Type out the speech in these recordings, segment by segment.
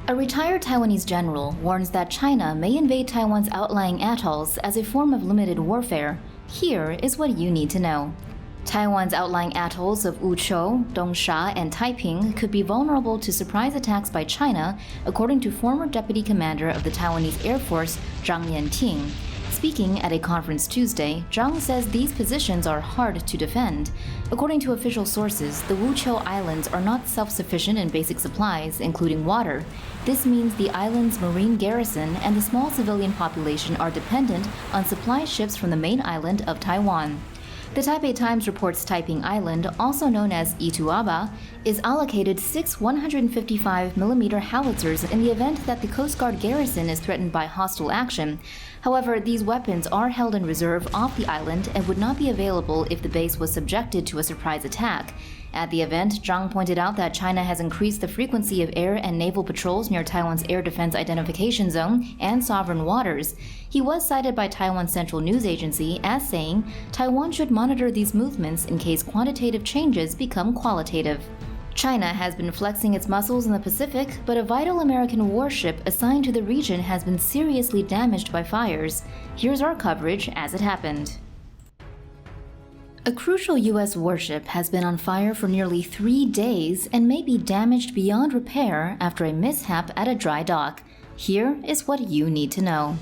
A retired Taiwanese general warns that China may invade Taiwan's outlying atolls as a form of limited warfare. Here is what you need to know. Taiwan's outlying atolls of Wuqiu, Donsha and Taiping could be vulnerable to surprise attacks by China, according to former Deputy Commander of the Taiwanese Air Force, Chang Yen-ting. Speaking at a conference Tuesday, Zhang says these positions are hard to defend. According to official sources, the Wuqiu Islands are not self-sufficient in basic supplies, including water. This means the island's marine garrison and the small civilian population are dependent on supply ships from the main island of Taiwan. The Taipei Times reports Taiping Island, also known as Ituaba, is allocated 6 155mm howitzers in the event that the Coast Guard garrison is threatened by hostile action. However, these weapons are held in reserve off the island and would not be available if the base was subjected to a surprise attack. At the event, Zhang pointed out that China has increased the frequency of air and naval patrols near Taiwan's Air Defense Identification Zone and sovereign waters. He was cited by Taiwan's Central News Agency as saying Taiwan should monitor these movements in case quantitative changes become qualitative. China has been flexing its muscles in the Pacific, but a vital American warship assigned to the region has been seriously damaged by fires. Here's our coverage as it happened. A crucial U.S. warship has been on fire for nearly 3 days and may be damaged beyond repair after a mishap at a dry dock. Here is what you need to know.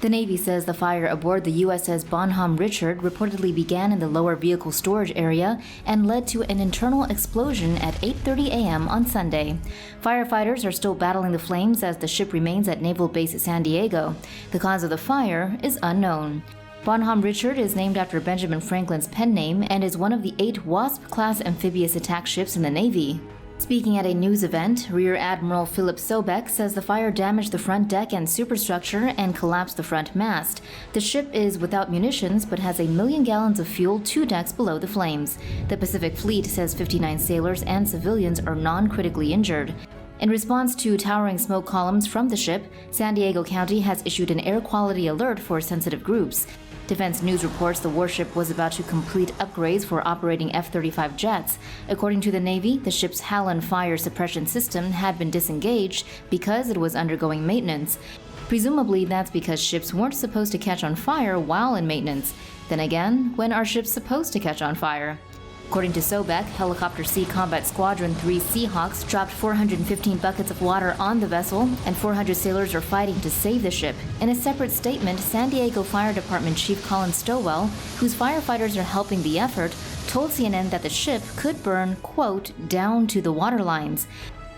The Navy says the fire aboard the USS Bonhomme Richard reportedly began in the lower vehicle storage area and led to an internal explosion at 8:30 a.m. on Sunday. Firefighters are still battling the flames as the ship remains at Naval Base San Diego. The cause of the fire is unknown. Bonhomme Richard is named after Benjamin Franklin's pen name and is one of the 8 Wasp-class amphibious attack ships in the Navy. Speaking at a news event, Rear Admiral Philip Sobeck says the fire damaged the front deck and superstructure and collapsed the front mast. The ship is without munitions but has 1 million gallons of fuel 2 decks below the flames. The Pacific Fleet says 59 sailors and civilians are non-critically injured. In response to towering smoke columns from the ship, San Diego County has issued an air quality alert for sensitive groups. Defense News reports the warship was about to complete upgrades for operating F-35 jets. According to the Navy, the ship's Halon fire suppression system had been disengaged because it was undergoing maintenance. Presumably, that's because ships weren't supposed to catch on fire while in maintenance. Then again, when are ships supposed to catch on fire? According to Sobeck, Helicopter Sea Combat Squadron 3 Seahawks dropped 415 buckets of water on the vessel, and 400 sailors are fighting to save the ship. In a separate statement, San Diego Fire Department Chief Colin Stowell, whose firefighters are helping the effort, told CNN that the ship could burn, quote, down to the water lines.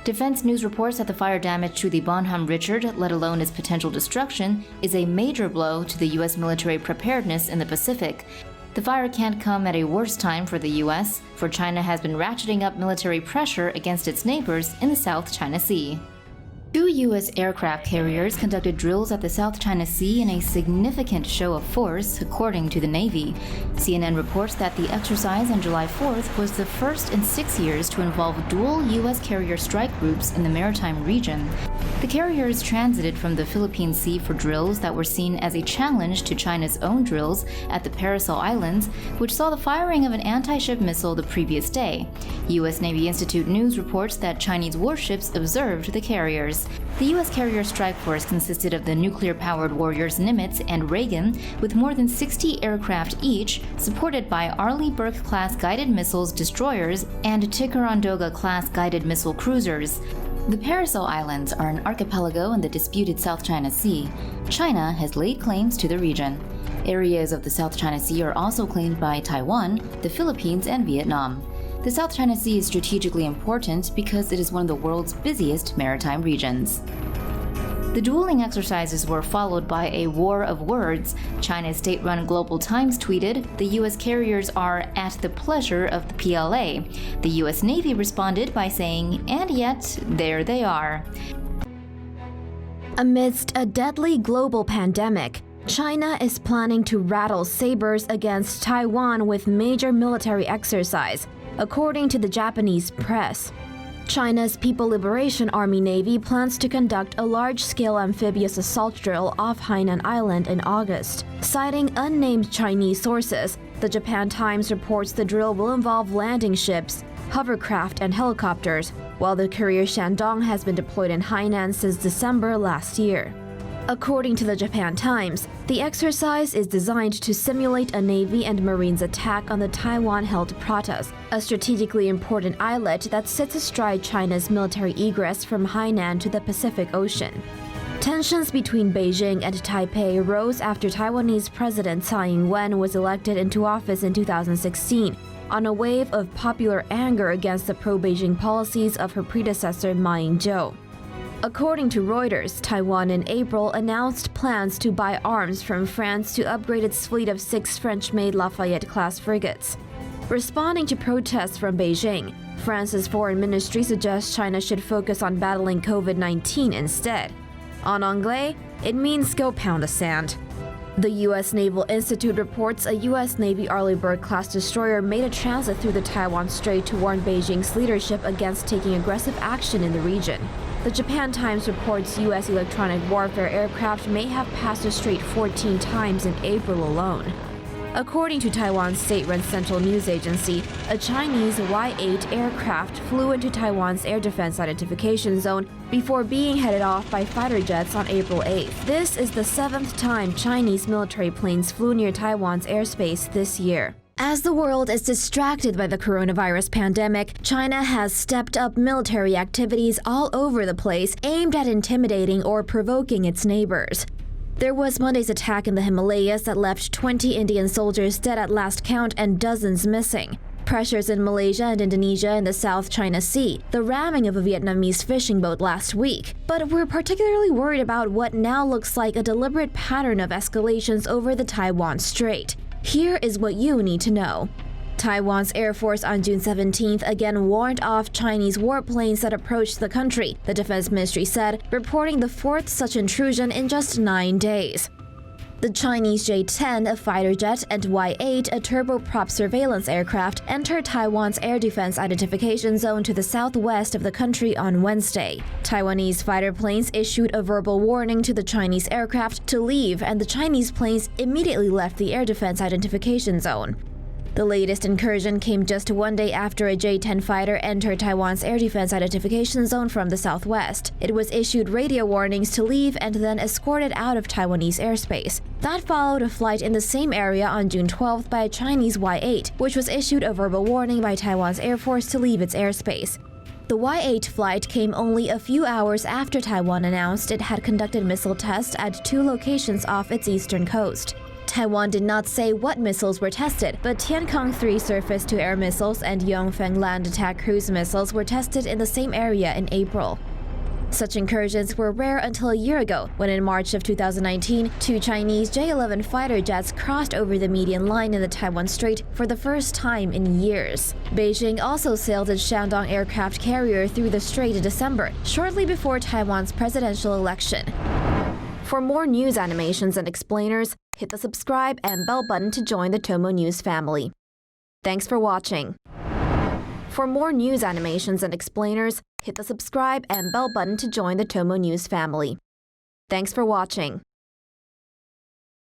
Defense News reports that the fire damage to the Bonhomme Richard, let alone its potential destruction, is a major blow to the U.S. military preparedness in the Pacific. The fire can't come at a worse time for the U.S., for China has been ratcheting up military pressure against its neighbors in the South China Sea. 2 U.S. aircraft carriers conducted drills at the South China Sea in a significant show of force, according to the Navy. CNN reports that the exercise on July 4th was the first in 6 years to involve dual U.S. carrier strike groups in the maritime region. The carriers transited from the Philippine Sea for drills that were seen as a challenge to China's own drills at the Paracel Islands, which saw the firing of an anti-ship missile the previous day. U.S. Navy Institute News reports that Chinese warships observed the carriers. The U.S. carrier strike force consisted of the nuclear-powered warriors Nimitz and Reagan, with more than 60 aircraft each, supported by Arleigh Burke-class guided missiles destroyers and Ticonderoga-class guided missile cruisers. The Paracel Islands are an archipelago in the disputed South China Sea. China has laid claims to the region. Areas of the South China Sea are also claimed by Taiwan, the Philippines, and Vietnam. The South China Sea is strategically important because it is one of the world's busiest maritime regions. The dueling exercises were followed by a war of words. China's state-run Global Times tweeted, "The U.S. carriers are at the pleasure of the PLA." The U.S. Navy responded by saying, "And yet, there they are." Amidst a deadly global pandemic, China is planning to rattle sabers against Taiwan with major military exercise, according to the Japanese press. China's People Liberation Army Navy plans to conduct a large-scale amphibious assault drill off Hainan Island in August. Citing unnamed Chinese sources, the Japan Times reports the drill will involve landing ships, hovercraft, and helicopters, while the carrier Shandong has been deployed in Hainan since December last year. According to the Japan Times, the exercise is designed to simulate a Navy and Marines attack on the Taiwan-held Pratas, a strategically important islet that sits astride China's military egress from Hainan to the Pacific Ocean. Tensions between Beijing and Taipei rose after Taiwanese President Tsai Ing-wen was elected into office in 2016, on a wave of popular anger against the pro-Beijing policies of her predecessor Ma Ying-jeou. According to Reuters, Taiwan in April announced plans to buy arms from France to upgrade its fleet of 6 French-made Lafayette-class frigates. Responding to protests from Beijing, France's foreign ministry suggests China should focus on battling COVID-19 instead. En anglais, it means go pound the sand. The U.S. Naval Institute reports a U.S. Navy Arleigh-Burke-class destroyer made a transit through the Taiwan Strait to warn Beijing's leadership against taking aggressive action in the region. The Japan Times reports U.S. electronic warfare aircraft may have passed the strait 14 times in April alone. According to Taiwan's state-run central news agency, a Chinese Y-8 aircraft flew into Taiwan's air defense identification zone before being headed off by fighter jets on April 8th. This is the 7th time Chinese military planes flew near Taiwan's airspace this year. As the world is distracted by the coronavirus pandemic, China has stepped up military activities all over the place aimed at intimidating or provoking its neighbors. There was Monday's attack in the Himalayas that left 20 Indian soldiers dead at last count and dozens missing. Pressures in Malaysia and Indonesia in the South China Sea, the ramming of a Vietnamese fishing boat last week. But we're particularly worried about what now looks like a deliberate pattern of escalations over the Taiwan Strait. Here is what you need to know. Taiwan's Air Force on June 17th again warned off Chinese warplanes that approached the country, the Defense Ministry said, reporting the 4th such intrusion in just 9 days. The Chinese J-10, a fighter jet, and Y-8, a turboprop surveillance aircraft, entered Taiwan's air defense identification zone to the southwest of the country on Wednesday. Taiwanese fighter planes issued a verbal warning to the Chinese aircraft to leave, and the Chinese planes immediately left the air defense identification zone. The latest incursion came just 1 day after a J-10 fighter entered Taiwan's air defense identification zone from the southwest. It was issued radio warnings to leave and then escorted out of Taiwanese airspace. That followed a flight in the same area on June 12th by a Chinese Y-8, which was issued a verbal warning by Taiwan's Air Force to leave its airspace. The Y-8 flight came only a few hours after Taiwan announced it had conducted missile tests at 2 locations off its eastern coast. Taiwan did not say what missiles were tested, but Tiancong-3 surface-to-air missiles and Yongfeng land attack cruise missiles were tested in the same area in April. Such incursions were rare until a year ago, when in March of 2019, 2 Chinese J-11 fighter jets crossed over the median line in the Taiwan Strait for the first time in years. Beijing also sailed its Shandong aircraft carrier through the strait in December, shortly before Taiwan's presidential election. For more news animations and explainers, hit the subscribe and bell button to join the TomoNews family. Thanks for watching. For more news animations and explainers, hit the subscribe and bell button to join the TomoNews family. Thanks for watching.